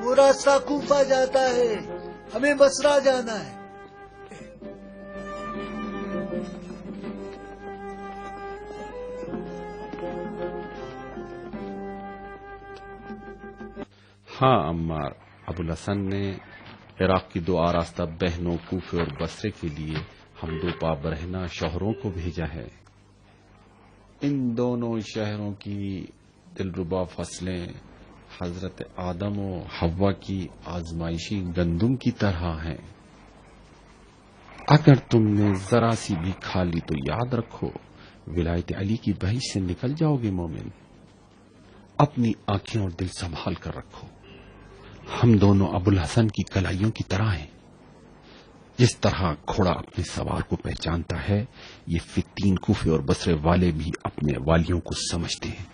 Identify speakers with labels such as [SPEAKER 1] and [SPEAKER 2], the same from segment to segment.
[SPEAKER 1] وہ راستہ کوفہ جاتا ہے، ہمیں بصرہ جانا ہے۔
[SPEAKER 2] ہاں عمار، ابوالحسن نے عراق کی 2 آراستہ بہنوں کوفے اور بصرے کے لیے ہم 2 پا برہنہ شوہروں کو بھیجا ہے۔ ان دونوں شہروں کی دلربا فصلیں حضرت آدم و حوا کی آزمائشی گندم کی طرح ہیں۔ اگر تم نے ذرا سی بھی کھا لی تو یاد رکھو ولایت علی کی بہشت سے نکل جاؤ گے مومن۔ اپنی آنکھیں اور دل سنبھال کر رکھو۔ ہم دونوں ابوالحسن کی کلائیوں کی طرح ہیں۔ جس طرح گھوڑا اپنے سوار کو پہچانتا ہے، یہ فتین کوفے اور بصرے والے بھی اپنے والیوں کو سمجھتے ہیں۔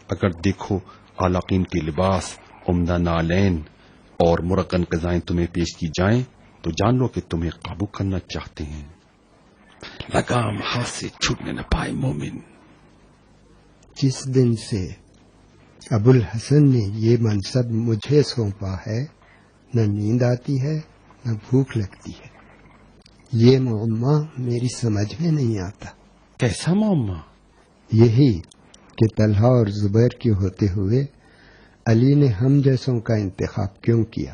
[SPEAKER 2] اگر دیکھو علاقین کے لباس، عمدہ نالین اور مرقن قضائیں تمہیں پیش کی جائیں تو جان لو کہ تمہیں قابو کرنا چاہتے ہیں۔ لگام ہاتھ سے چھوٹنے نہ پائے مومن۔
[SPEAKER 3] جس دن سے ابوالحسن نے یہ منصب مجھے سونپا ہے، نہ نیند آتی ہے نہ بھوک لگتی ہے۔ یہ معمہ میری سمجھ میں نہیں آتا۔
[SPEAKER 2] کیسا معمہ؟
[SPEAKER 3] یہی کہ طلحہ اور زبیر کے ہوتے ہوئے علی نے ہم جیسوں کا انتخاب کیوں کیا،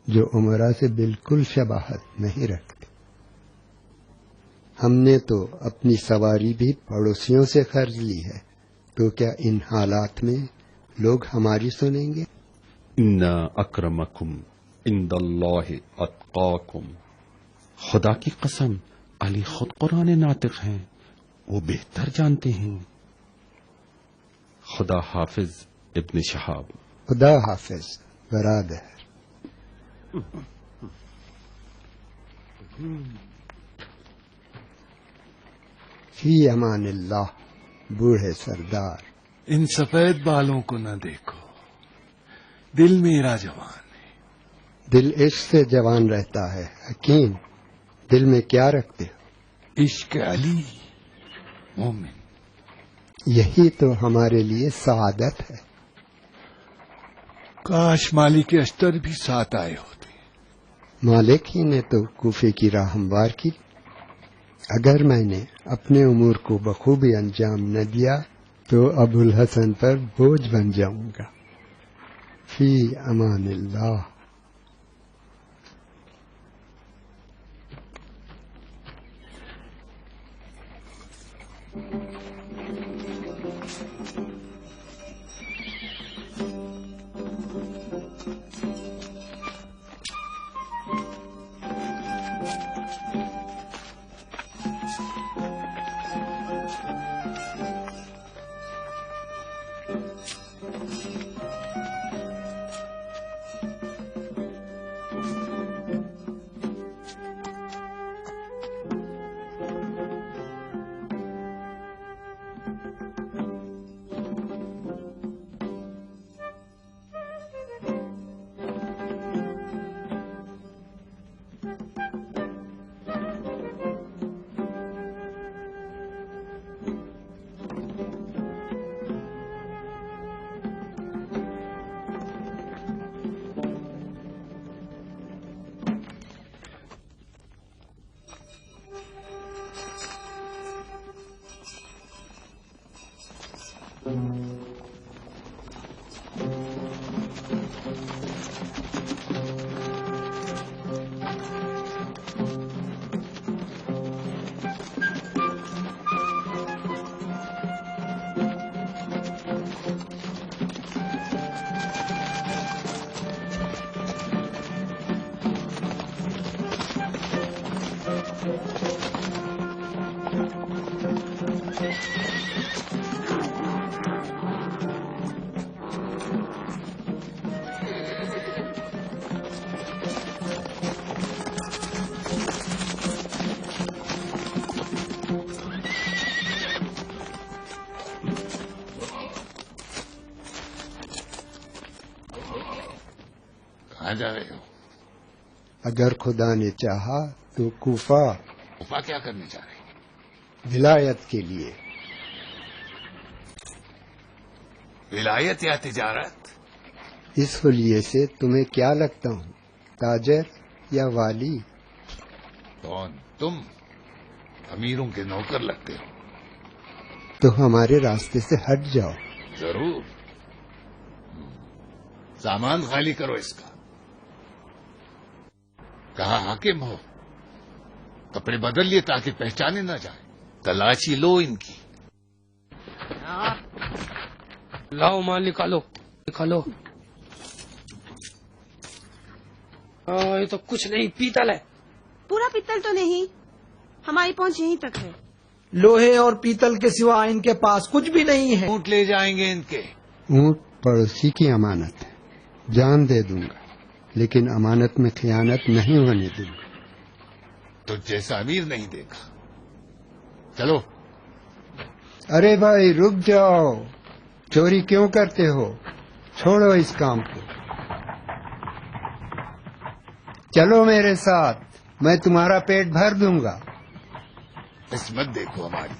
[SPEAKER 3] جو عمرہ سے بالکل شباہت نہیں رکھتے۔ ہم نے تو اپنی سواری بھی پڑوسیوں سے قرض لی ہے، تو کیا ان حالات میں لوگ ہماری سنیں گے؟
[SPEAKER 2] ان اکرمکم عند اللہ اتقاکم۔ خدا کی قسم علی خود قرآن ناطق ہیں، وہ بہتر جانتے ہیں۔ خدا حافظ ابن شہاب۔
[SPEAKER 3] خدا حافظ برادر۔ فی امان اللہ بوڑھے سردار۔
[SPEAKER 1] ان سفید بالوں کو نہ دیکھو، دل میرا جوان ہے۔
[SPEAKER 3] دل عشق سے جوان رہتا ہے حکیم، دل میں کیا رکھتے ہو؟
[SPEAKER 1] عشق علی مومن۔
[SPEAKER 3] یہی تو ہمارے لیے سعادت ہے۔
[SPEAKER 1] کاش مالک اشتر بھی ساتھ آئے ہوتے۔
[SPEAKER 3] مالک ہی نے تو کوفے کی راہ ہموار کی۔ اگر میں نے اپنے امور کو بخوبی انجام نہ دیا تو ابوالحسن پر بوجھ بن جاؤں گا۔ فی امان اللہ۔
[SPEAKER 1] کہاں جا رہے ہو؟
[SPEAKER 3] اگر خدا نے چاہا تو کوفہ
[SPEAKER 1] کوفہ کیا کرنے جا رہے ہیں؟
[SPEAKER 3] ولایت کے لیے۔
[SPEAKER 1] ولایت یا تجارت؟
[SPEAKER 3] اس حلیے سے تمہیں کیا لگتا ہوں، تاجر یا والی؟
[SPEAKER 1] کون تم؟ امیروں کے نوکر لگتے ہو۔
[SPEAKER 3] تو ہمارے راستے سے ہٹ جاؤ۔
[SPEAKER 1] ضرور، سامان خالی کرو اس کا۔ کہاں حاکم ہو؟ کپڑے بدل لیے تاکہ پہچانے نہ جائیں۔ تلاشی لو ان کی۔
[SPEAKER 4] لاؤ مال نکالو نکالو۔ یہ تو کچھ نہیں، پیتل ہے۔
[SPEAKER 5] پورا پیتل تو نہیں، ہماری پہنچ یہیں تک ہے۔
[SPEAKER 6] لوہے اور پیتل کے سوا ان کے پاس کچھ بھی نہیں ہے۔
[SPEAKER 1] اونٹ لے جائیں گے ان کے۔
[SPEAKER 3] اونٹ پڑوسی کی امانت ہے، جان دے دوں گا لیکن امانت میں خیانت نہیں ہونے دوں گا۔
[SPEAKER 1] تو جیسا امیر نہیں دیکھا۔ چلو۔
[SPEAKER 3] ارے بھائی رک جاؤ، چوری کیوں کرتے ہو؟ چھوڑو اس کام کو، چلو میرے ساتھ، میں تمہارا پیٹ بھر دوں گا۔
[SPEAKER 1] قسمت دیکھو ہماری،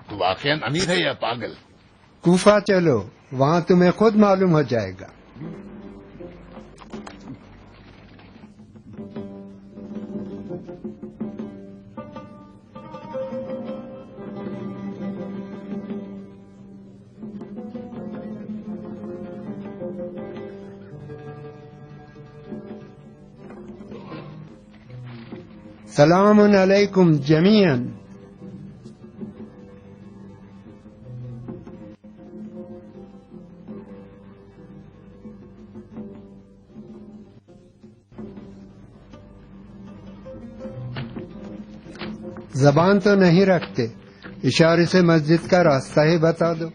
[SPEAKER 1] تو واقعا امیر ہے یا پاگل؟
[SPEAKER 3] کوفہ چلو، وہاں تمہیں خود معلوم ہو جائے گا۔ سلام علیکم جمیعاً۔ زبان تو نہیں رکھتے، اشارے سے مسجد کا راستہ ہی بتا دو۔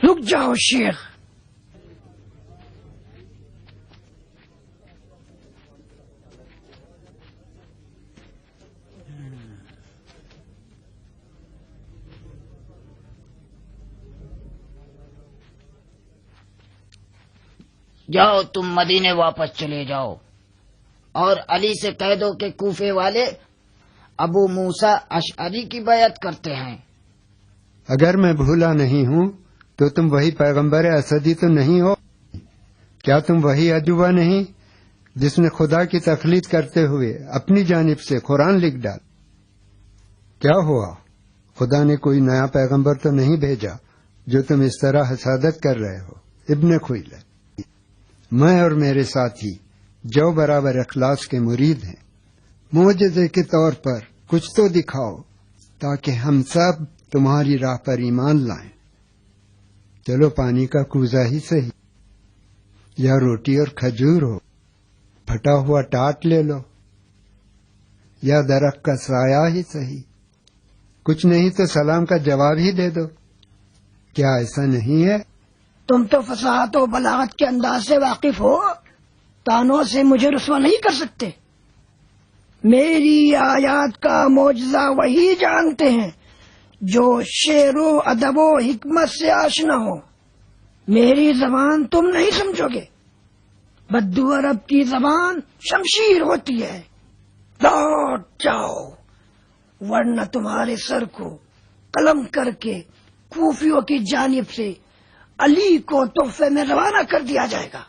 [SPEAKER 4] رک جاؤ شیخ،
[SPEAKER 7] جاؤ تم مدینے واپس چلے جاؤ اور علی سے کہہ دو کہ کوفے والے ابو موسیٰ اشعری کی بیعت کرتے ہیں۔
[SPEAKER 3] اگر میں بھولا نہیں ہوں تو تم وہی پیغمبر اسدی تو نہیں ہو؟ کیا تم وہی عجوبہ نہیں جس نے خدا کی تخلیق کرتے ہوئے اپنی جانب سے قرآن لکھ ڈال؟ کیا ہوا؟ خدا نے کوئی نیا پیغمبر تو نہیں بھیجا جو تم اس طرح حسادت کر رہے ہو؟ ابن خویلد، میں اور میرے ساتھی جو برابر اخلاص کے مرید ہیں، معجزے کے طور پر کچھ تو دکھاؤ تاکہ ہم سب تمہاری راہ پر ایمان لائیں۔ چلو پانی کا کوزہ ہی صحیح، یا روٹی اور کھجور ہو، پھٹا ہوا ٹاٹ لے لو، یا درخت کا سایہ ہی صحیح، کچھ نہیں تو سلام کا جواب ہی دے دو۔ کیا ایسا نہیں ہے؟
[SPEAKER 8] تم تو فصاحت و بلاغت کے انداز سے واقف ہو، تانوں سے مجھے رسوا نہیں کر سکتے۔ میری آیات کا معجزہ وہی جانتے ہیں جو شعر و ادب و حکمت سے آشنا ہو۔ میری زبان تم نہیں سمجھو گے، بدو عرب کی زبان شمشیر ہوتی ہے۔ لوٹ جاؤ ورنہ تمہارے سر کو قلم کر کے کوفیوں کی جانب سے علی کو تحفے میں روانہ کر دیا جائے گا۔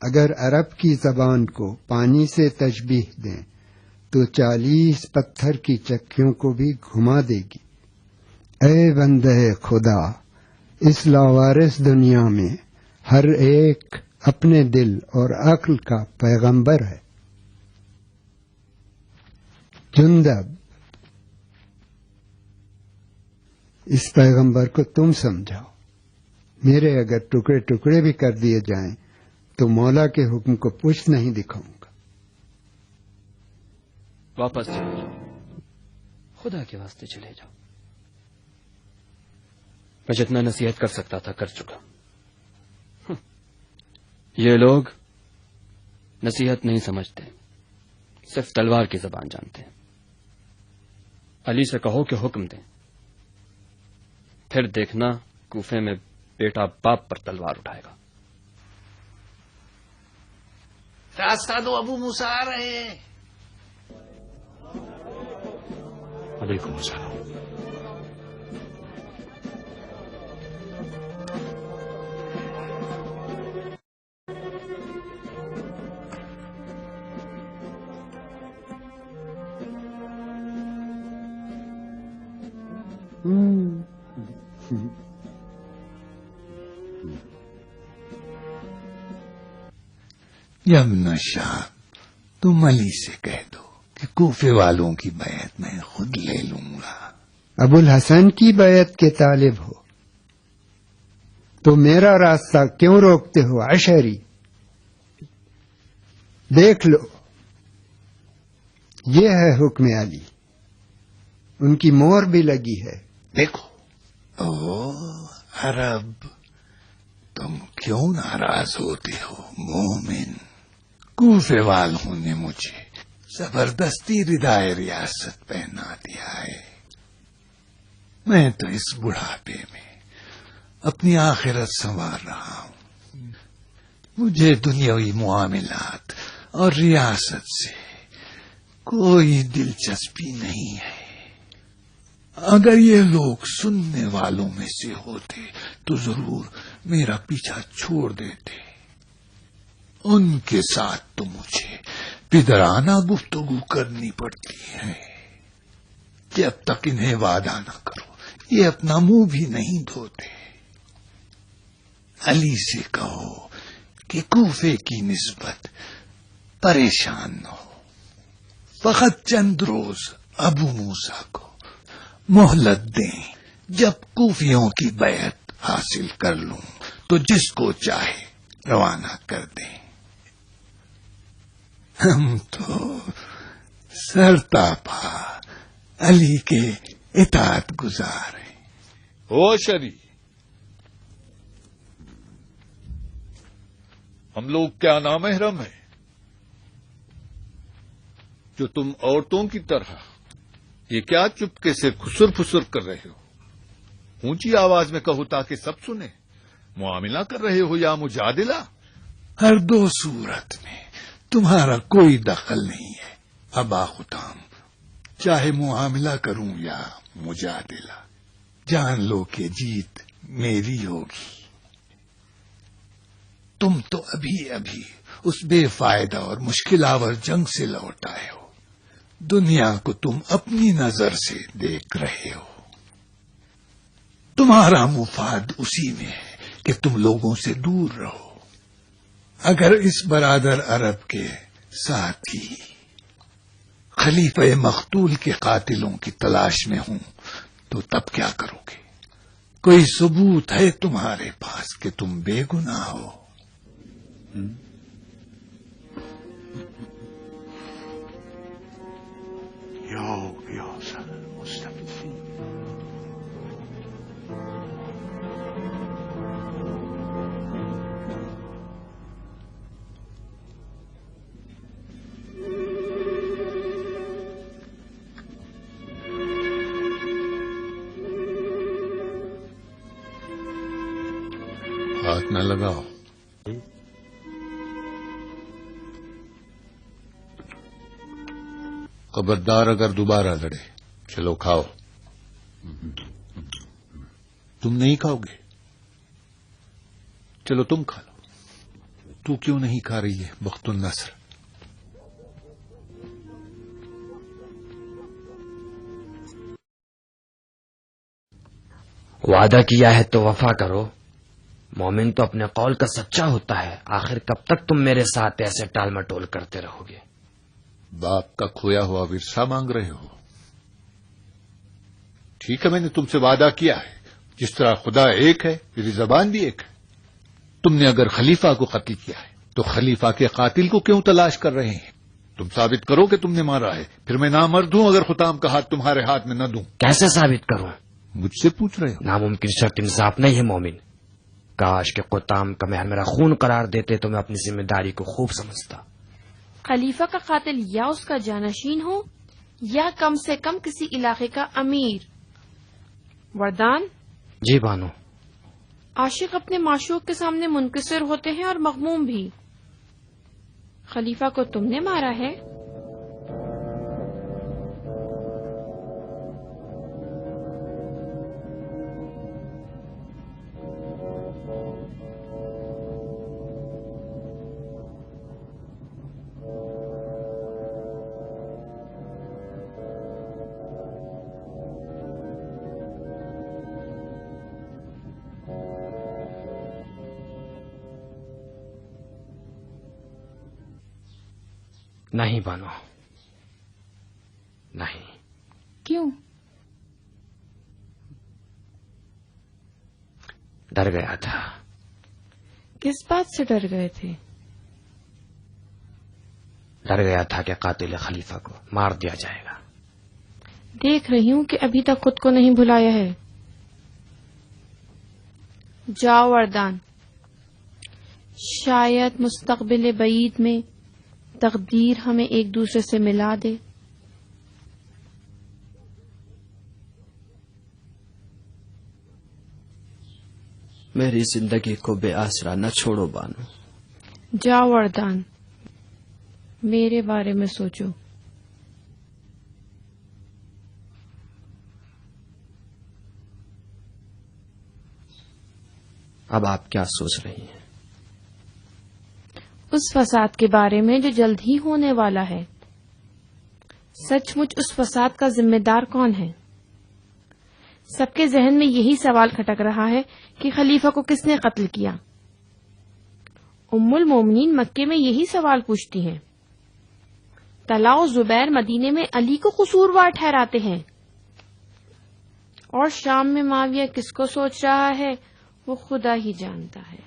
[SPEAKER 3] اگر عرب کی زبان کو پانی سے تشبیہ دیں تو 40 پتھر کی چکیوں کو بھی گھما دے گی۔ اے بندے خدا، اس لاوارث دنیا میں ہر ایک اپنے دل اور عقل کا پیغمبر ہے۔ جندب، اس پیغمبر کو تم سمجھاؤ۔ میرے اگر ٹکڑے ٹکڑے بھی کر دیے جائیں تو مولا کے حکم کو پشت نہیں دکھاؤں گا۔
[SPEAKER 4] واپس چلے جاؤ، خدا کے واسطے چلے جاؤ۔ میں جتنا نصیحت کر سکتا تھا کر چکا۔ یہ لوگ نصیحت نہیں سمجھتے، صرف تلوار کی زبان جانتے ہیں۔ علی سے کہو کہ حکم دیں، پھر دیکھنا کوفے میں بیٹا باپ پر تلوار اٹھائے گا۔
[SPEAKER 1] راستہ دو، ابو موسیٰ آ رہے ہیں۔
[SPEAKER 2] علیکم السلام۔
[SPEAKER 1] یمن شاہ، تم علی سے کہہ دو کہ کوفے والوں کی بیعت میں خود لے لوں گا۔
[SPEAKER 3] ابو الحسن کی بیعت کے طالب ہو تو میرا راستہ کیوں روکتے ہو عشری؟ دیکھ لو، یہ ہے حکم علی، ان کی مہر بھی لگی ہے۔
[SPEAKER 1] دیکھو، او عرب، تم کیوں ناراض ہوتے ہو؟ مومن، کوفے والوں نے مجھے زبردستی ردائے ریاست پہنا دیا ہے۔ میں تو اس بڑھاپے میں اپنی آخرت سنوار رہا ہوں۔ مجھے دنیاوی معاملات اور ریاست سے کوئی دلچسپی نہیں ہے۔ اگر یہ لوگ سننے والوں میں سے ہوتے تو ضرور میرا پیچھا چھوڑ دیتے۔ ان کے ساتھ تو مجھے پدرانہ گفتگو کرنی پڑتی ہے۔ جب تک انہیں وعدہ نہ کرو یہ اپنا منہ بھی نہیں دھوتے۔ علی سے کہو کہ کوفے کی نسبت پریشان نہ ہو، فقط چند روز ابو موسیٰ کو مہلت دیں۔ جب کوفیوں کی بیعت حاصل کر لوں تو جس کو چاہے روانہ کر دیں۔ ہم تو سرتاپا علی کے اطاعت گزار ہیں۔
[SPEAKER 9] او شری، ہم لوگ کیا نامحرم ہیں جو تم عورتوں کی طرح یہ کیا چپکے سے خسر پھسر کر رہے ہو؟ اونچی آواز میں کہو تاکہ سب سنیں۔ معاملہ کر رہے ہو یا مجادلہ؟
[SPEAKER 1] ہر دو صورت میں تمہارا کوئی دخل نہیں ہے ابا خطام، چاہے معاملہ کروں یا مجادلہ۔ جان لو کہ جیت میری ہوگی۔ تم تو ابھی اس بے فائدہ اور مشکل آور جنگ سے لوٹ آئے ہو۔ دنیا کو تم اپنی نظر سے دیکھ رہے ہو۔ تمہارا مفاد اسی میں ہے کہ تم لوگوں سے دور رہو۔ اگر اس برادر عرب کے ساتھی خلیفہ مقتول کے قاتلوں کی تلاش میں ہوں تو تب کیا کرو گے؟ کوئی ثبوت ہے تمہارے پاس کہ تم بے گناہ ہو؟
[SPEAKER 9] ہاتھ نہ لگاؤ۔ خبردار اگر دوبارہ لڑے۔ چلو کھاؤ۔ تم نہیں کھاؤ گے؟ چلو تم کھا لو۔ تو کیوں نہیں کھا رہی ہے بخت النصر؟
[SPEAKER 10] وعدہ کیا ہے تو وفا کرو. مومن تو اپنے قول کا سچا ہوتا ہے. آخر کب تک تم میرے ساتھ ایسے ٹال مٹول کرتے رہو گے؟
[SPEAKER 9] باپ کا کھویا ہوا ورثہ مانگ رہے ہو. ٹھیک ہے، میں نے تم سے وعدہ کیا ہے. جس طرح خدا ایک ہے، میری زبان بھی ایک ہے. تم نے اگر خلیفہ کو قتل کیا ہے تو خلیفہ کے قاتل کو کیوں تلاش کر رہے ہیں؟ تم ثابت کرو کہ تم نے مارا ہے، پھر میں نامرد ہوں اگر خطام کا ہاتھ تمہارے ہاتھ میں نہ دوں.
[SPEAKER 10] کیسے ثابت کروں؟
[SPEAKER 9] مجھ سے پوچھ رہے ہو؟
[SPEAKER 10] ناممکن شرط انصاف نہیں ہے مومن. کاش کہ قطام کا مہر میرا خون قرار دیتے تو میں اپنی ذمہ داری کو خوب سمجھتا.
[SPEAKER 5] خلیفہ کا قاتل یا اس کا جانشین ہو یا کم سے کم کسی علاقے کا امیر. وردان.
[SPEAKER 10] جی بانو.
[SPEAKER 5] عاشق اپنے معشوق کے سامنے منکسر ہوتے ہیں اور مغموم بھی. خلیفہ کو تم نے مارا ہے؟
[SPEAKER 10] نہیں بانو، نہیں.
[SPEAKER 5] کیوں؟
[SPEAKER 10] ڈر گیا تھا.
[SPEAKER 5] کس بات سے ڈر گئے تھے؟
[SPEAKER 10] ڈر گیا تھا کہ قاتل خلیفہ کو مار دیا جائے گا.
[SPEAKER 5] دیکھ رہی ہوں کہ ابھی تک خود کو نہیں بھلایا ہے. جاؤ وردان، شاید مستقبل بعید میں تقدیر ہمیں ایک دوسرے سے ملا دے.
[SPEAKER 11] میری زندگی کو بے آسرا نہ چھوڑو بانو.
[SPEAKER 5] جاؤ وردان، میرے بارے میں سوچو.
[SPEAKER 11] اب آپ کیا سوچ رہی ہیں؟
[SPEAKER 5] اس فساد کے بارے میں جو جلد ہی ہونے والا ہے. سچ مچ اس فساد کا ذمہ دار کون ہے؟ سب کے ذہن میں یہی سوال کھٹک رہا ہے کہ خلیفہ کو کس نے قتل کیا. ام المومنین مکے میں یہی سوال پوچھتی ہیں. طلحہ و زبیر مدینے میں علی کو قصوروار ٹھہراتے ہیں. اور شام میں معاویہ کس کو سوچ رہا ہے وہ خدا ہی جانتا ہے.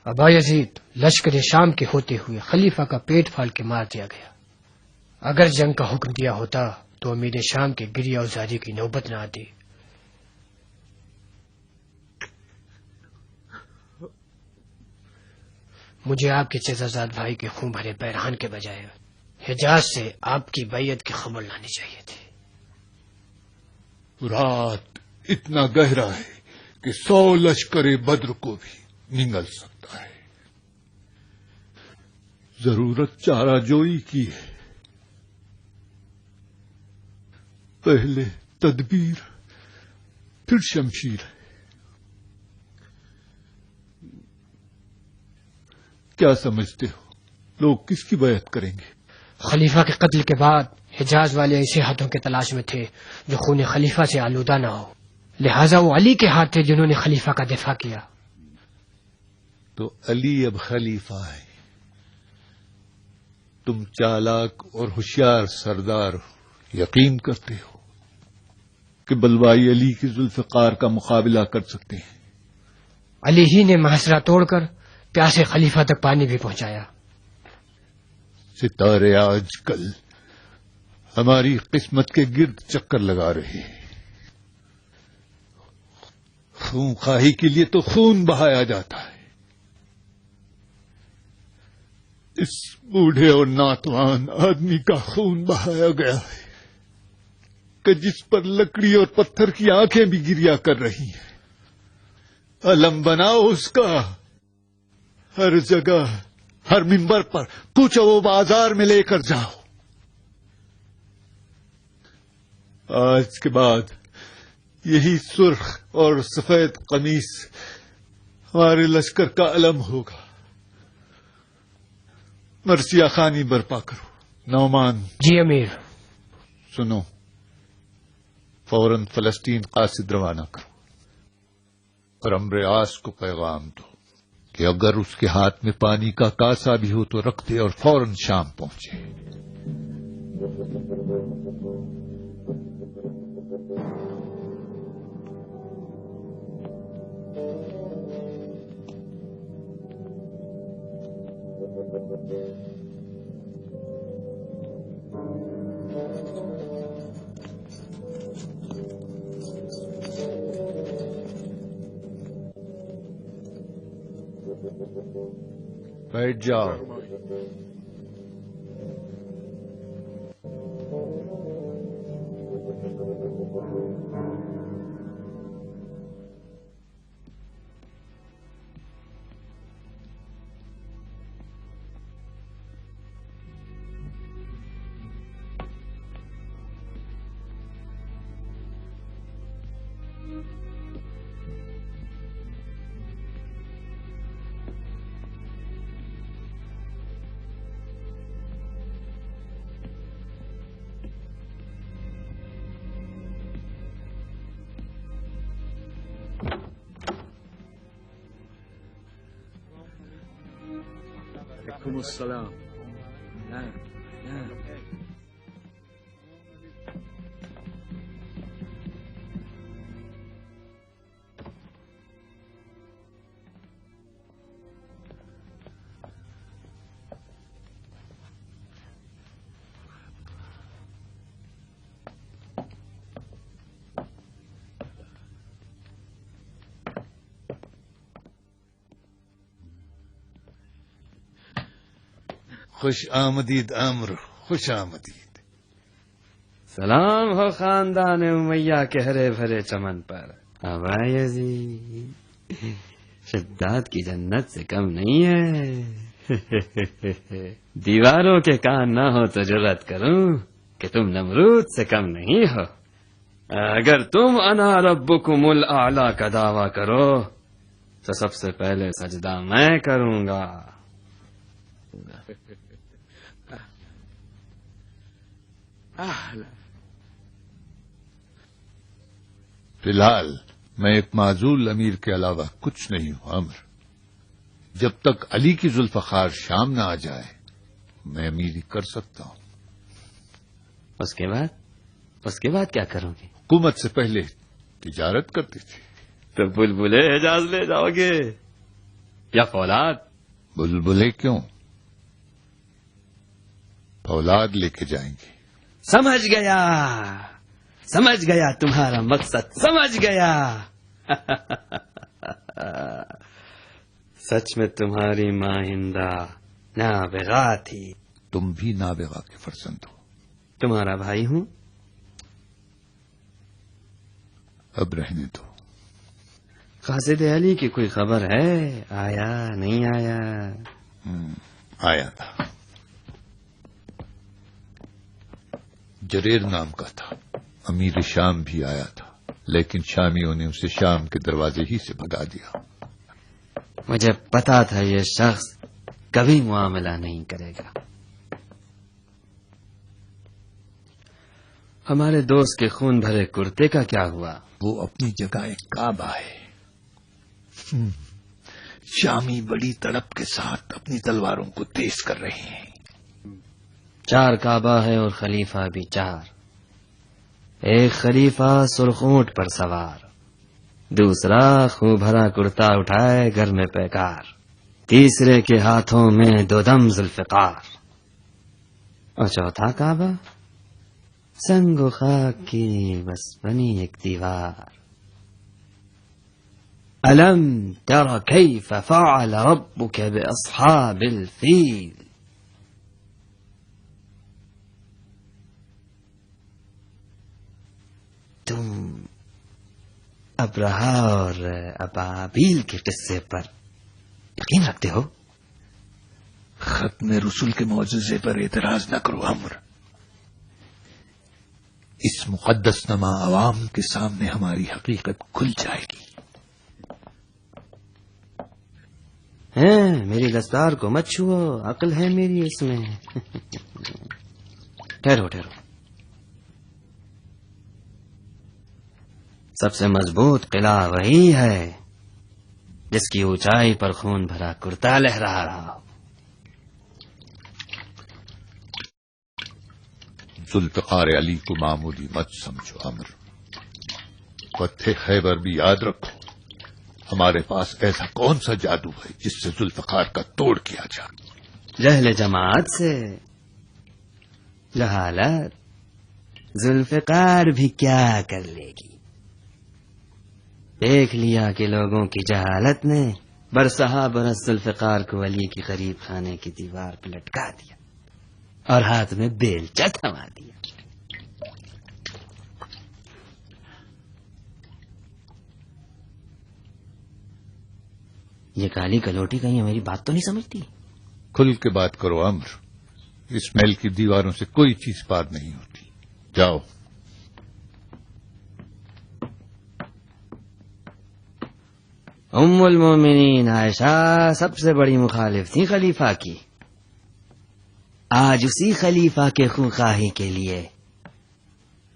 [SPEAKER 12] ابا یزید، لشکر شام کے ہوتے ہوئے خلیفہ کا پیٹ پھاڑ کے مار دیا گیا. اگر جنگ کا حکم دیا ہوتا تو امیر شام کے گریہ و زاری کی نوبت نہ آتی. مجھے آپ کے چچازاد بھائی کے خون بھرے پیرہان کے بجائے حجاز سے آپ کی بیعت کی خبر لانی چاہیے تھی.
[SPEAKER 9] رات اتنا گہرا ہے کہ 100 لشکر بدر کو بھی نگل سکتا ہے. ضرورت چارہ جوئی کی ہے. پہلے تدبیر پھر شمشیر ہے. کیا سمجھتے ہو لوگ کس کی بیعت کریں گے؟
[SPEAKER 12] خلیفہ کے قتل کے بعد حجاز والے ایسے ہاتھوں کے تلاش میں تھے جو خون خلیفہ سے آلودہ نہ ہو. لہذا وہ علی کے ہاتھ تھے جنہوں نے خلیفہ کا دفاع کیا.
[SPEAKER 9] تو علی اب خلیفہ ہے. تم چالاک اور ہوشیار سردار یقین کرتے ہو کہ بلوائی علی کی ذوالفقار کا مقابلہ کر سکتے ہیں.
[SPEAKER 12] علی ہی نے محاصرہ توڑ کر پیاسے خلیفہ تک پانی بھی پہنچایا۔
[SPEAKER 9] ستارے آج کل ہماری قسمت کے گرد چکر لگا رہے ہیں۔ خون خواہی کے لیے تو خون بہایا جاتا ہے۔ اس بوڑھے اور ناتوان آدمی کا خون بہایا گیا ہے کہ جس پر لکڑی اور پتھر کی آنکھیں بھی گریا کر رہی ہیں۔ علم بناؤ اس کا، ہر جگہ، ہر منبر پر کوچہ و بازار میں لے کر جاؤ۔ آج کے بعد یہی سرخ اور سفید قمیص ہمارے لشکر کا علم ہوگا۔ مرثیہ خانی برپا کرو۔ نعمان۔
[SPEAKER 12] جی امیر۔
[SPEAKER 9] سنو، فوراً فلسطین قاصد روانہ کرو اور عمرو عاص کو پیغام دو کہ اگر اس کے ہاتھ میں پانی کا کاسا بھی ہو تو رکھ دے اور فوراً شام پہنچے۔ بیٹھ جاؤ۔
[SPEAKER 11] وعلیکم السلام۔
[SPEAKER 9] خوش آمدید عمرو، خوش آمدید۔
[SPEAKER 4] سلام ہو خاندان امیہ کے ہرے بھرے چمن پر۔ ابا یزید شداد کی جنت سے کم نہیں ہے۔ دیواروں کے کان نہ ہو تو جرات کروں کہ تم نمرود سے کم نہیں ہو۔ اگر تم انا ربکم الاعلی کا دعویٰ کرو تو سب سے پہلے سجدہ میں کروں گا۔
[SPEAKER 9] فی الحال میں ایک معزول امیر کے علاوہ کچھ نہیں ہوں عمر۔ جب تک علی کی ذوالفقار شام نہ آ جائے میں امیری کر سکتا ہوں۔
[SPEAKER 4] اس کے بعد کیا کرو گے؟
[SPEAKER 9] حکومت سے پہلے تجارت کرتے تھے۔
[SPEAKER 4] تو بلبلے حجاز لے جاؤ گے یا فولاد؟
[SPEAKER 9] بلبلے کیوں، فولاد لے کے جائیں گے۔
[SPEAKER 4] سمجھ گیا تمہارا مقصد، سمجھ گیا۔ سچ میں تمہاری ماں ہندا نابغہ تھی۔
[SPEAKER 9] تم بھی نابغہ کے فرزند ہو۔
[SPEAKER 4] تمہارا بھائی ہوں۔
[SPEAKER 9] اب رہنے دو۔
[SPEAKER 4] قاصد علی کی کوئی خبر ہے؟ آیا نہیں آیا؟
[SPEAKER 9] آیا تھا، جریر نام کا تھا، امیر شام بھی آیا تھا، لیکن شامیوں نے اسے شام کے دروازے ہی سے بھگا دیا۔
[SPEAKER 4] مجھے پتا تھا یہ شخص کبھی معاملہ نہیں کرے گا۔ ہمارے دوست کے خون بھرے کرتے کا کیا ہوا؟
[SPEAKER 1] وہ اپنی جگہ ایک کعبہ ہے۔ شامی بڑی تڑپ کے ساتھ اپنی تلواروں کو تیز کر رہے ہیں۔
[SPEAKER 4] 4 کعبہ ہے اور خلیفہ بھی 4۔ ایک خلیفہ سرخ اونٹ پر سوار
[SPEAKER 10] دوسرا خوں بھرا کرتا اٹھائے گھر میں پیکار، تیسرے کے ہاتھوں میں 2 دم ذوالفقار، اور چوتھا کعبہ سنگ و خاک کی بس بنی ایک دیوار۔ ألم تر كيف فعل ربك بأصحاب الفيل؟ تم ابرہا اور ابابیل کے قصے پر یقین رکھتے ہو؟
[SPEAKER 1] ختم رسول کے معجزے پر اعتراض نہ کرو عمر، اس مقدس نما عوام کے سامنے ہماری حقیقت کھل جائے گی۔
[SPEAKER 10] میری دستار کو مت چھو، عقل ہے میری اس میں۔ ٹھہرو ٹھہرو، سب سے مضبوط قلعہ وہی ہے جس کی اونچائی پر خون بھرا کرتا لہرا رہا ہو۔
[SPEAKER 9] ذوالفقار علی کو معمولی مت سمجھو عمر، فتح خیبر بھی یاد رکھو۔ ہمارے پاس ایسا کون سا جادو ہے جس سے ذوالفقار کا توڑ کیا جائے؟
[SPEAKER 10] جہل جماعت سے جہالت ذوالفقار بھی کیا کر لے گی؟ دیکھ لیا کہ لوگوں کی جہالت نے برسہا برس ذوالفقار کو علی کی غریب خانے کی دیوار پہ لٹکا دیا اور ہاتھ میں بیلچا تھما دیا۔ یہ کالی کلوٹی کہیں میری بات تو نہیں سمجھتی؟
[SPEAKER 9] کھل کے بات کرو عمر، اس محل کی دیواروں سے کوئی چیز پار نہیں ہوتی۔ جاؤ۔
[SPEAKER 10] ام المومنین عائشہ سب سے بڑی مخالف تھی خلیفہ کی، آج اسی خلیفہ کے خونخواہی کے لیے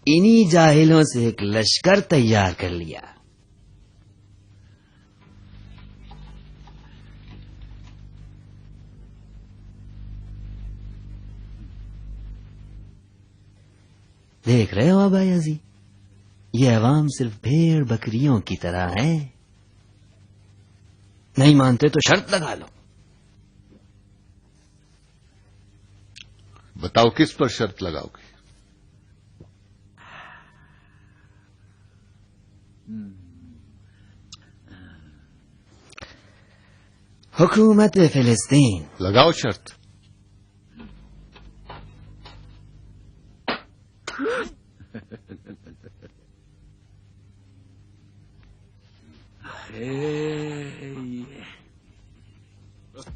[SPEAKER 10] انہی جاہلوں سے ایک لشکر تیار کر لیا۔ دیکھ رہے ہو ابا یزید، یہ عوام صرف بھیڑ بکریوں کی طرح ہے۔ نہیں مانتے تو شرط لگا لو۔
[SPEAKER 9] بتاؤ کس پر شرط لگاؤ گے؟
[SPEAKER 10] حکومت فلسطین۔
[SPEAKER 9] لگاؤ شرط۔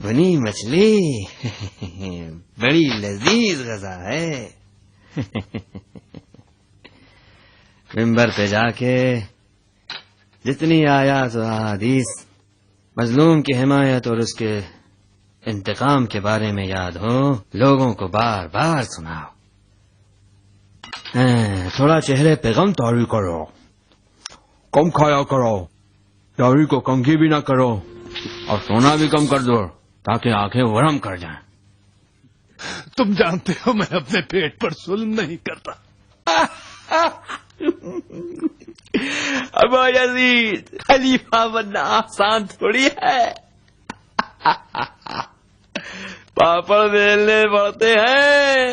[SPEAKER 10] بنی مچھلی بڑی لذیذ غذا ہے۔ ممبر پہ جا کے جتنی آیات و احادیث مظلوم کی حمایت اور اس کے انتقام کے بارے میں یاد ہو، لوگوں کو بار بار سناؤ۔ تھوڑا چہرے پہ غم طاری کرو، کم کھایا کرو، داڑھی کو کنگھی بھی نہ کرو، اور سونا بھی کم کر دو تاکہ آنکھیں ورم کر جائیں۔
[SPEAKER 1] تم جانتے ہو میں اپنے پیٹ پر ظلم نہیں کرتا۔
[SPEAKER 10] ابا یزید، خلیفہ بننا آسان تھوڑی ہے، پاپڑ بیلنے پڑتے ہیں۔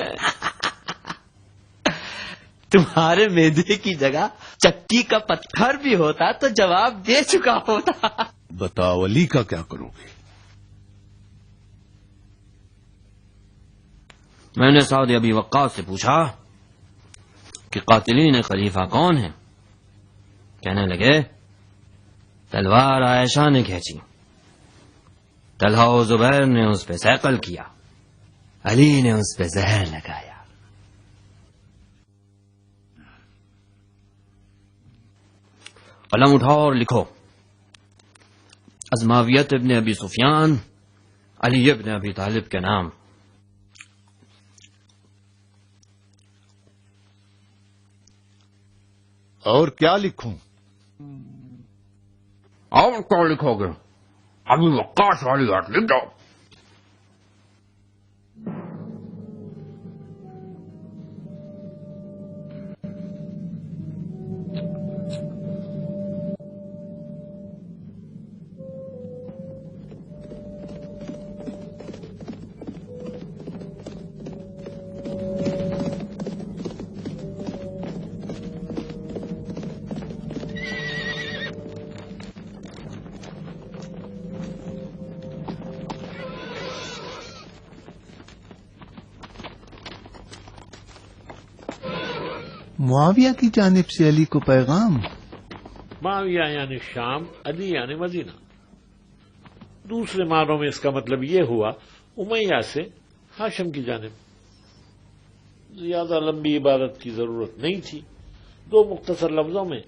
[SPEAKER 10] تمہارے میدے کی جگہ چکی کا پتھر بھی ہوتا تو جواب دے چکا ہوتا۔
[SPEAKER 1] بتاؤ علی کا کیا کرو گے؟
[SPEAKER 10] میں نے سعد ابی وقاص سے پوچھا کہ قاتلین خلیفہ کون ہیں؟ کہنے لگے تلوار عائشہ نے کھینچی، طلحہ و زبیر نے اس پہ سیقل کیا، علی نے اس پہ زہر لگایا۔ قلم اٹھاؤ اور لکھو، ازماویت ابن ابی سفیان علی ابن ابی طالب کے نام۔
[SPEAKER 9] اور کیا لکھوں؟
[SPEAKER 2] اور کیا لکھو گے؟ ابھی وقاص والی بات لکھ دو۔
[SPEAKER 1] معاویہ کی جانب سے علی کو پیغام؟
[SPEAKER 13] معاویہ یعنی شام، علی یعنی مدینہ۔ دوسرے معنوں میں اس کا مطلب یہ ہوا امیہ سے ہاشم کی جانب۔ زیادہ لمبی عبارت کی ضرورت نہیں تھی، 2 مختصر لفظوں میں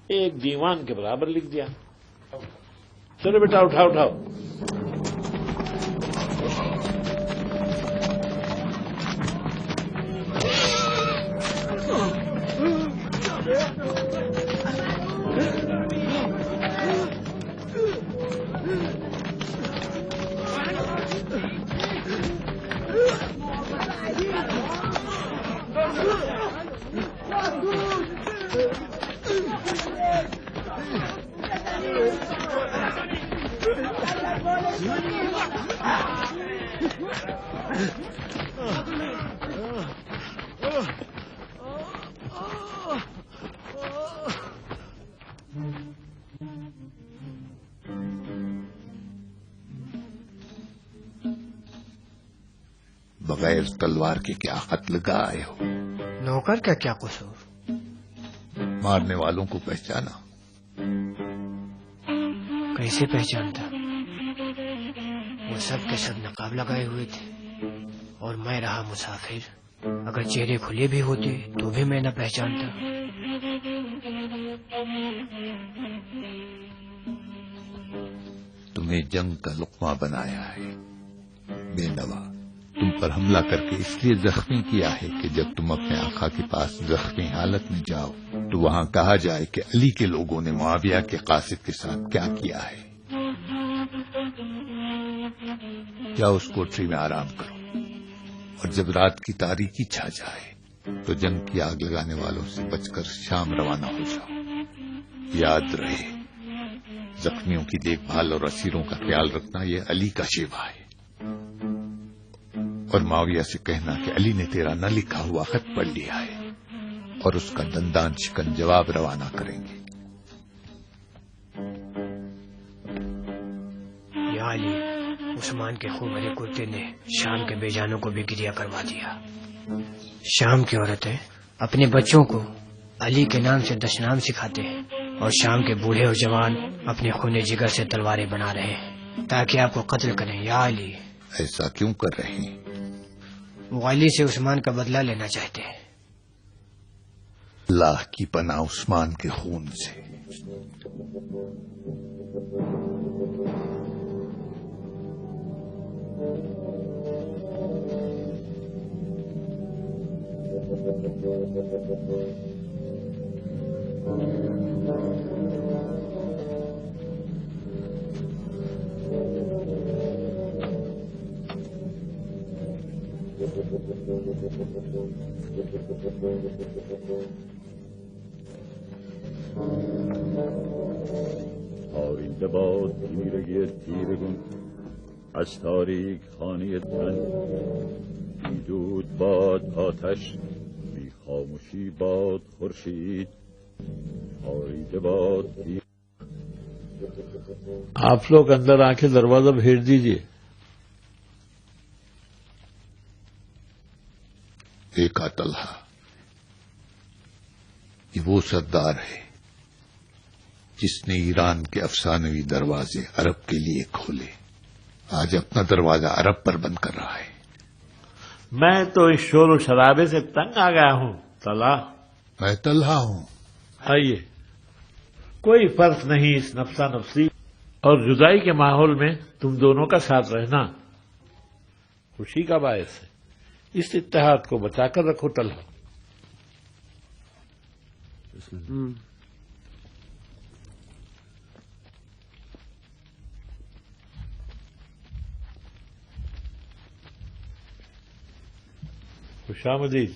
[SPEAKER 13] ایک دیوان کے برابر لکھ دیا۔ چلو بیٹا اٹھاؤ۔
[SPEAKER 1] بغیر تلوار کے کیا خط لگا آئے ہو؟
[SPEAKER 12] نوکر کا کیا قصور؟
[SPEAKER 1] مارنے والوں کو پہچانا؟
[SPEAKER 12] کیسے پہچانتا؟ وہ سب کے سب نقاب لگائے ہوئے تھے اور میں رہا مسافر، اگر چہرے کھلے بھی ہوتے تو بھی میں نہ پہچانتا۔
[SPEAKER 1] تمہیں جنگ کا لقمہ بنایا ہے بے نوا، تم پر حملہ کر کے اس لیے زخمی کیا ہے کہ جب تم اپنے آقا کے پاس زخمی حالت میں جاؤ تو وہاں کہا جائے کہ علی کے لوگوں نے معاویہ کے قاصد کے ساتھ کیا کیا ہے۔ جاؤ اس کوٹری میں آرام کرو، اور جب رات کی تاریکی چھا جائے تو جنگ کی آگ لگانے والوں سے بچ کر شام روانہ ہو جاؤ۔ یاد رہے، زخمیوں کی دیکھ بھال اور اسیروں کا خیال رکھنا یہ علی کا شیوا ہے، اور معاویہ سے کہنا کہ علی نے تیرا نہ لکھا ہوا خط پڑھ لیا ہے اور اس کا دندان شکن جواب روانہ کریں گے۔
[SPEAKER 12] یا علی، عثمان کے خوب بھرے کرتے نے شام کے بے جانوں کو بھی گریا کروا دیا۔ شام کی عورتیں اپنے بچوں کو علی کے نام سے دشنام سکھاتے ہیں، اور شام کے بوڑھے اور جوان اپنے خونے جگر سے تلواریں بنا رہے ہیں تاکہ آپ کو قتل کریں۔ یا علی،
[SPEAKER 1] ایسا کیوں کر رہے ہیں؟
[SPEAKER 12] وہ علی سے عثمان کا بدلہ لینا چاہتے ہیں۔
[SPEAKER 1] اللہ کی پناہ عثمان کے خون سے۔
[SPEAKER 14] آرینده باد تیرگی تیرگون از تاریک خانه تن، بی دود باد آتش، بی خاموشی باد خورشید، آرینده باد تیر۔
[SPEAKER 13] آپ لوگ اندر آ کے دروازہ بھیج دیجیے۔
[SPEAKER 1] دیکھا طلحہ، یہ وہ سردار ہے جس نے ایران کے افسانوی دروازے عرب کے لیے کھولے، آج اپنا دروازہ عرب پر بند کر رہا ہے۔
[SPEAKER 13] میں تو اس شور و شرابے سے تنگ آ گیا ہوں طلحہ۔
[SPEAKER 1] میں طلحہ ہوں۔
[SPEAKER 13] آئیے، کوئی فرق نہیں اس نفسا نفسی اور جدائی کے ماحول میں تم دونوں کا ساتھ رہنا خوشی کا باعث ہے۔ اس اتحاد کو بچا کر رکھو طلحہ۔ خوش آمدید۔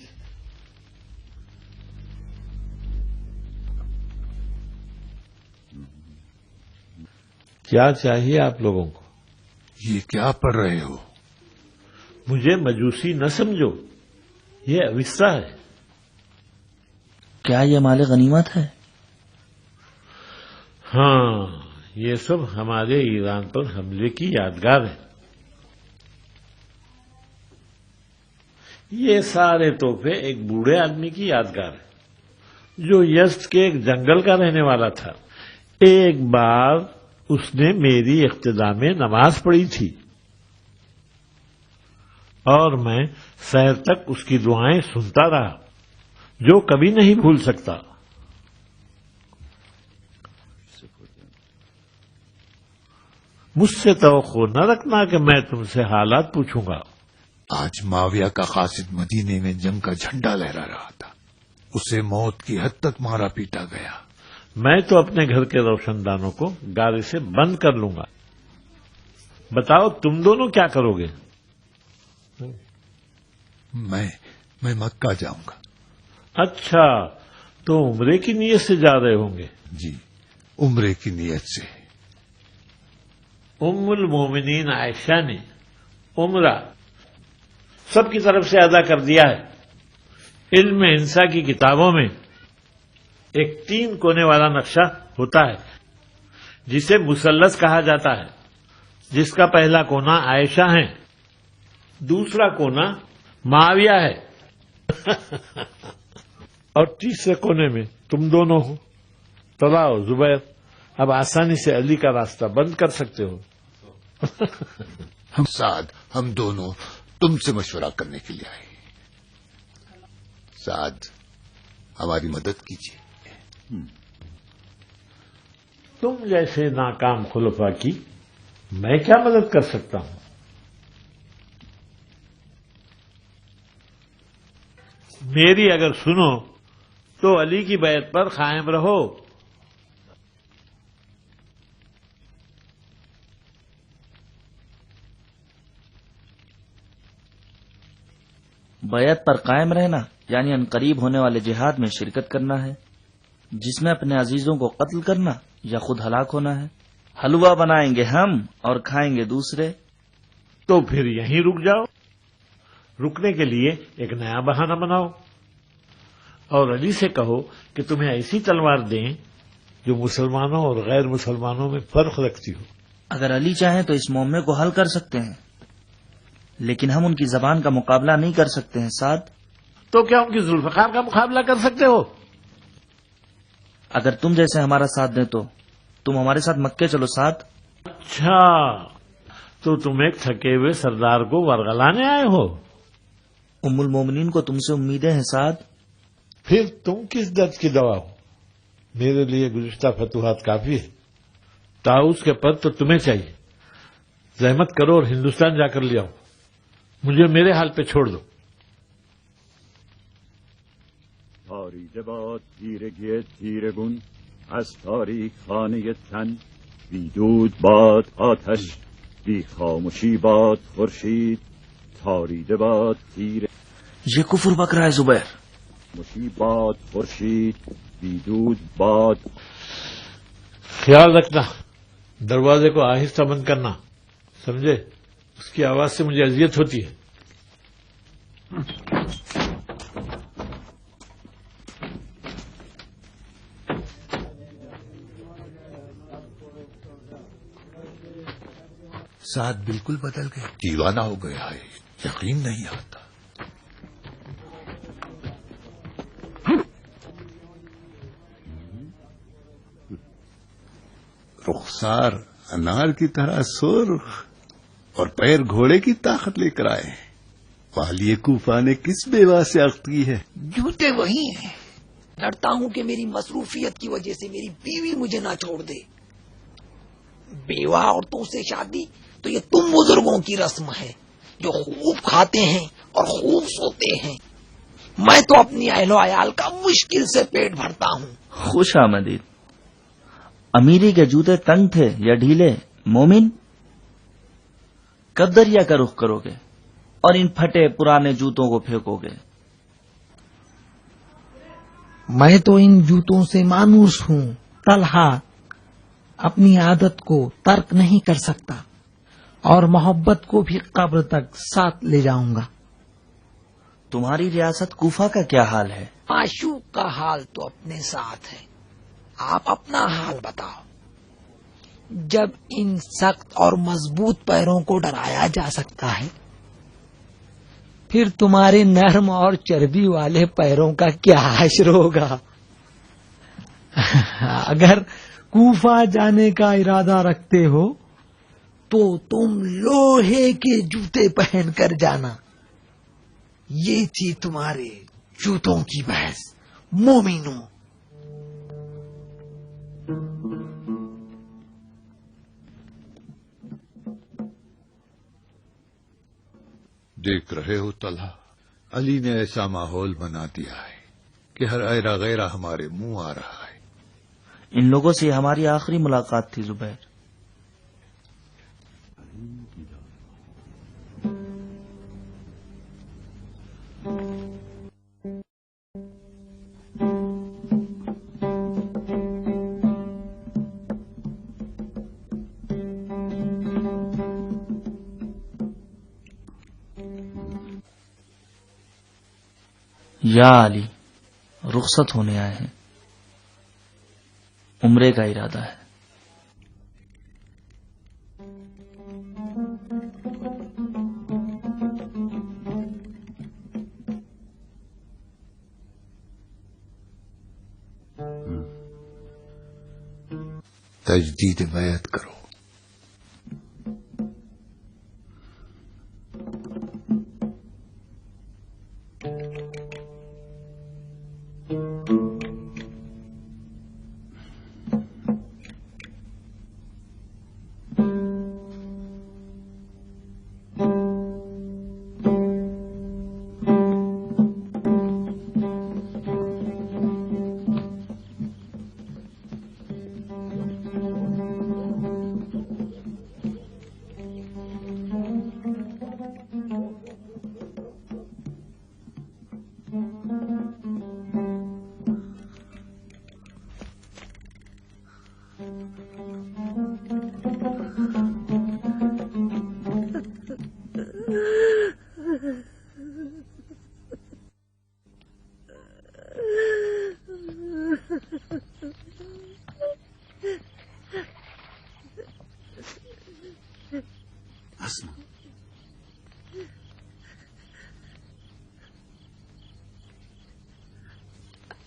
[SPEAKER 13] کیا چاہیے آپ لوگوں کو؟
[SPEAKER 1] یہ کیا پڑھ رہے ہو؟
[SPEAKER 13] مجھے مجوسی نہ سمجھو، یہ اوستا ہے۔
[SPEAKER 15] کیا یہ مال غنیمت ہے؟
[SPEAKER 13] ہاں، یہ سب ہمارے ایران پر حملے کی یادگار ہے۔ یہ سارے تحفے ایک بوڑھے آدمی کی یادگار ہے۔ جو یزد کے ایک جنگل کا رہنے والا تھا. ایک بار اس نے میری اقتدا میں نماز پڑھی تھی اور میں سحر تک اس کی دعائیں سنتا رہا جو کبھی نہیں بھول سکتا. مجھ سے توقع نہ رکھنا کہ میں تم سے حالات پوچھوں گا.
[SPEAKER 1] آج معاویہ کا قاصد مدینے میں جنگ کا جھنڈا لہرا رہا تھا. اسے موت کی حد تک مارا پیٹا گیا.
[SPEAKER 13] میں تو اپنے گھر کے روشن دانوں کو گارے سے بند کر لوں گا. بتاؤ تم دونوں کیا کرو گے؟
[SPEAKER 1] میں مکہ جاؤں گا.
[SPEAKER 13] اچھا، تو عمرے کی نیت سے جا رہے ہوں گے؟
[SPEAKER 1] جی، عمرے کی نیت سے.
[SPEAKER 13] ام المومنین عائشہ نے عمرہ سب کی طرف سے ادا کر دیا ہے. علم انسا کی کتابوں میں ایک 3 کونے والا نقشہ ہوتا ہے جسے مثلث کہا جاتا ہے، جس کا پہلا کونا عائشہ ہے، دوسرا کونا معاویہ ہے اور تیسرے کونے میں تم دونوں ہو. چلاؤ زبیر، اب آسانی سے علی کا راستہ بند کر سکتے ہو.
[SPEAKER 1] ہم دونوں تم سے مشورہ کرنے کے لیے آئے. سعد، ہماری مدد کیجیے.
[SPEAKER 13] تم جیسے ناکام خلفاء کی میں کیا مدد کر سکتا ہوں؟ میری اگر سنو تو علی کی بیعت پر قائم رہو.
[SPEAKER 15] بیعت پر قائم رہنا یعنی عنقریب ہونے والے جہاد میں شرکت کرنا ہے، جس میں اپنے عزیزوں کو قتل کرنا یا خود ہلاک ہونا ہے. حلوہ بنائیں گے ہم اور کھائیں گے دوسرے.
[SPEAKER 13] تو پھر یہیں رک جاؤ. رکنے کے لیے ایک نیا بہانہ بناؤ اور علی سے کہو کہ تمہیں ایسی تلوار دیں جو مسلمانوں اور غیر مسلمانوں میں فرق رکھتی ہو.
[SPEAKER 15] اگر علی چاہیں تو اس معاملے کو حل کر سکتے ہیں، لیکن ہم ان کی زبان کا مقابلہ نہیں کر سکتے ہیں. سعد،
[SPEAKER 13] تو کیا ان کی ذوالفقار کا مقابلہ کر سکتے ہو؟
[SPEAKER 15] اگر تم جیسے ہمارا ساتھ دیں تو تم ہمارے ساتھ مکے چلو. سعد،
[SPEAKER 13] اچھا، تو تم ایک تھکے ہوئے سردار کو ورغلانے آئے ہو؟
[SPEAKER 15] ام المومنین کو تم سے امیدیں ہیں. سعد،
[SPEAKER 13] پھر تم کس درد کی دوا ہو؟ میرے لیے گزشتہ فتوحات کافی ہے. طاؤس کے پد تو تمہیں چاہیے. زحمت کرو اور ہندوستان جا کر لے آؤ. مجھے میرے حال پہ چھوڑ دو.
[SPEAKER 14] تاریده باد تیرگی تیرگون از تاریک خانه تن، بی دود باد آتش، بی خاموشی باد خورشید. تاریده باد تیر
[SPEAKER 15] یہ کفر بک رہا ہے زبیر.
[SPEAKER 14] خاموشی باد خورشید، بی دود باد.
[SPEAKER 13] خیال رکھنا، دروازے کو آہستہ بند کرنا، سمجھے؟ اس کی آواز سے مجھے اذیت ہوتی ہے.
[SPEAKER 1] سعد بالکل بدل گئے، دیوانہ ہو گیا ہے. یقین نہیں آتا. رخسار انار کی طرح سرخ اور پیر گھوڑے کی طاقت لے کر آئے. والی کوفہ نے کس بیوہ سے عقد کی ہے؟
[SPEAKER 8] جوتے وہی ہیں. ڈرتا ہوں کہ میری مصروفیت کی وجہ سے میری بیوی مجھے نہ چھوڑ دے. بیوہ عورتوں سے شادی تو یہ تم بزرگوں کی رسم ہے جو خوب کھاتے ہیں اور خوب سوتے ہیں. میں تو اپنی اہل و عیال کا مشکل سے پیٹ بھرتا ہوں.
[SPEAKER 15] خوش آمدید. امیری کے جوتے تنگ تھے یا ڈھیلے؟ مومن، کب دریا کا رخ کرو گے اور ان پھٹے پرانے جوتوں کو پھینکو گے؟
[SPEAKER 6] میں تو ان جوتوں سے مانوس ہوں. طلحہ اپنی عادت کو ترک نہیں کر سکتا اور محبت کو بھی قبر تک ساتھ لے جاؤں گا.
[SPEAKER 15] تمہاری ریاست کوفہ کا کیا حال ہے؟
[SPEAKER 8] معشوق کا حال تو اپنے ساتھ ہے. آپ اپنا حال بتاؤ. جب ان سخت اور مضبوط پیروں کو ڈرایا جا سکتا ہے، پھر تمہارے نرم اور چربی والے پیروں کا کیا حشر ہوگا؟
[SPEAKER 6] اگر کوفہ جانے کا ارادہ رکھتے ہو تو تم لوہے کے جوتے پہن کر جانا. یہ تھی تمہارے جوتوں کی بحث مومنوں.
[SPEAKER 9] دیکھ رہے ہو طلحہ، علی نے ایسا ماحول بنا دیا ہے کہ ہر ایرا غیرہ ہمارے منہ آ رہا ہے.
[SPEAKER 15] ان لوگوں سے ہماری آخری ملاقات تھی زبیر. یا علی، رخصت ہونے آئے ہیں. عمرے کا ارادہ ہے.
[SPEAKER 9] تجدید بیعت کرو.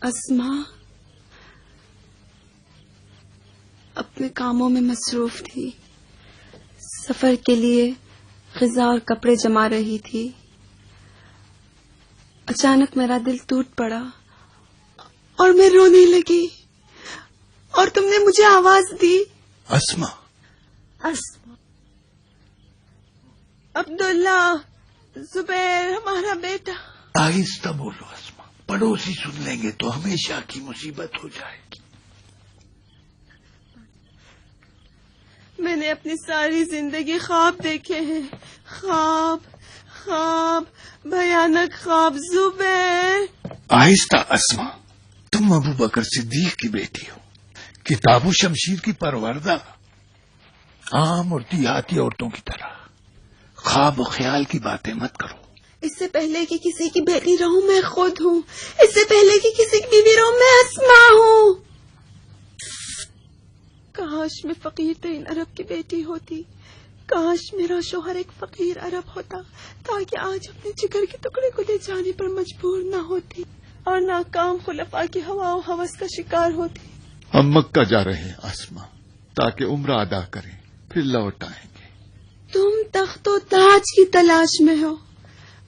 [SPEAKER 16] اسما اپنے کاموں میں مصروف تھی. سفر کے لیے غذا اور کپڑے جما رہی تھی. اچانک میرا دل ٹوٹ پڑا اور میں رونے لگی اور تم نے مجھے آواز دی.
[SPEAKER 1] اسما
[SPEAKER 16] عبداللہ، زبیر ہمارا بیٹا.
[SPEAKER 1] آہستہ بولو اسما، پڑوسی سن لیں گے تو ہمیشہ کی مصیبت ہو جائے گی.
[SPEAKER 16] میں نے اپنی ساری زندگی خواب دیکھے ہیں. خواب بھیانک خواب. زبیر
[SPEAKER 1] آہستہ اسما، تم ابو بکر صدیق کی بیٹی ہو، کتاب و شمشیر کی پروردہ. عام اور دیہاتی عورتوں کی طرح خواب و خیال کی باتیں مت کرو.
[SPEAKER 16] اس سے پہلے کہ کسی کی بیٹی رہوں میں خود ہوں. اس سے پہلے کہ کسی کی بیوی رہوں میں اسما ہوں. کاش میں فقیر ترین عرب کی بیٹی ہوتی. کاش میرا شوہر ایک فقیر عرب ہوتا تاکہ آج اپنے جگر کے ٹکڑے کو لے جانے پر مجبور نہ ہوتی اور ناکام خلفاء کی ہوا و ہوس کا شکار ہوتی.
[SPEAKER 9] ہم مکہ جا رہے ہیں اسما تاکہ عمرہ ادا کریں، پھر لوٹ آئیں گے.
[SPEAKER 16] تم تخت و تاج کی تلاش میں ہو.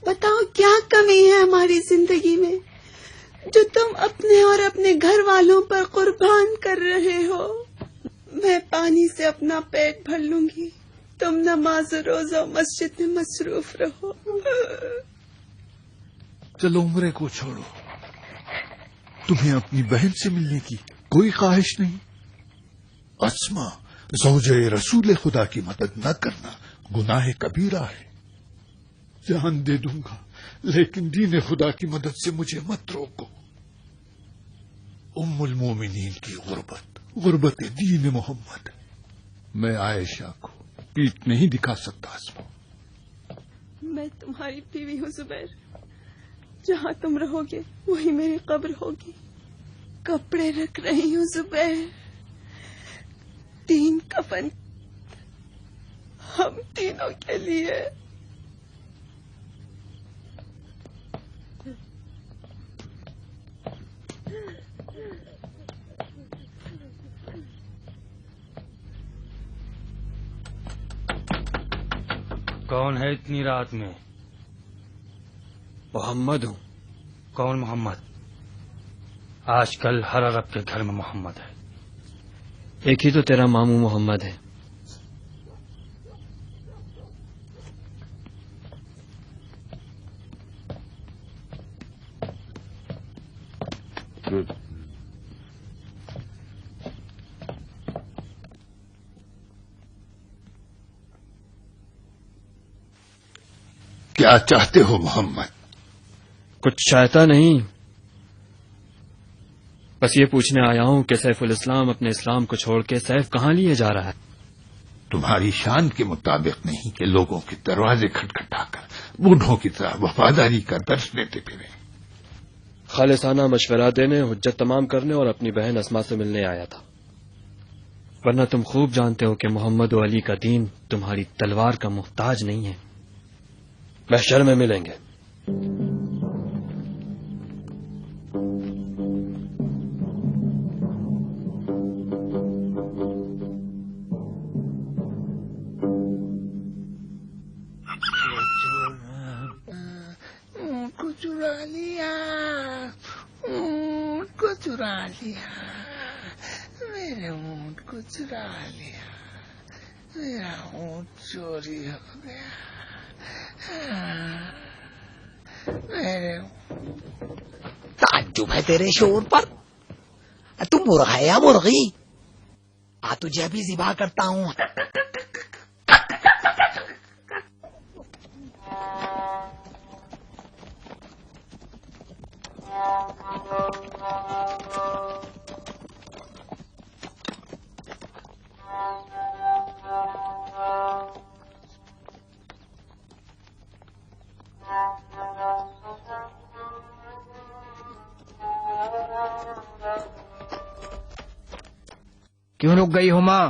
[SPEAKER 16] بتاؤ کیا کمی ہے ہماری زندگی میں جو تم اپنے اور اپنے گھر والوں پر قربان کر رہے ہو. میں پانی سے اپنا پیٹ بھر لوں گی، تم نماز روزہ مسجد میں مصروف رہو.
[SPEAKER 9] چلو عمرے کو چھوڑو. تمہیں اپنی بہن سے ملنے کی کوئی خواہش نہیں؟
[SPEAKER 1] اسما، زوجہ رسول خدا کی مدد نہ کرنا گناہ کبیرہ ہے.
[SPEAKER 9] جان دے دوں گا لیکن دین خدا کی مدد سے مجھے مت روکو.
[SPEAKER 1] ام المومنین کی غربت دین محمد.
[SPEAKER 9] میں عائشہ کو پیٹ نہیں دکھا سکتا اسما.
[SPEAKER 16] میں تمہاری بیوی ہوں زبیر. جہاں تم رہو گے وہی میری قبر ہوگی. کپڑے رکھ رہی ہوں زبیر. 3 کفن ہم تینوں کے لیے.
[SPEAKER 17] کون ہے اتنی رات میں؟
[SPEAKER 4] محمد ہوں.
[SPEAKER 17] کون محمد؟ آج کل ہر عرب کے گھر میں محمد ہے.
[SPEAKER 4] ایک ہی تو تیرا ماموں محمد ہے.
[SPEAKER 1] کیا چاہتے ہو محمد؟
[SPEAKER 4] کچھ چاہتا نہیں، بس یہ پوچھنے آیا ہوں کہ سیف الاسلام اپنے اسلام کو چھوڑ کے سیف کہاں لیے جا رہا ہے؟
[SPEAKER 1] تمہاری شان کے مطابق نہیں کہ لوگوں کے دروازے کھٹکھٹا کر بوڑھوں کی طرح وفاداری کا درس دیتے پھرے.
[SPEAKER 4] خالصانہ مشورہ دینے، حجت تمام کرنے اور اپنی بہن اسما سے ملنے آیا تھا. ورنہ تم خوب جانتے ہو کہ محمد و علی کا دین تمہاری تلوار کا محتاج نہیں ہے. محشر میں ملیں گے.
[SPEAKER 1] چرا لیا، اونٹ کو چرا لیا، میرے اونٹ کو چرا لیا، میرا اونٹ چوری ہو گیا. میرے
[SPEAKER 6] تعجب ہے تیرے شور پر. تم مرغ ہے یا مرغی؟ تجھے ابھی ذبح کرتا ہوں.
[SPEAKER 12] کیوں رک گئی ہو ماں؟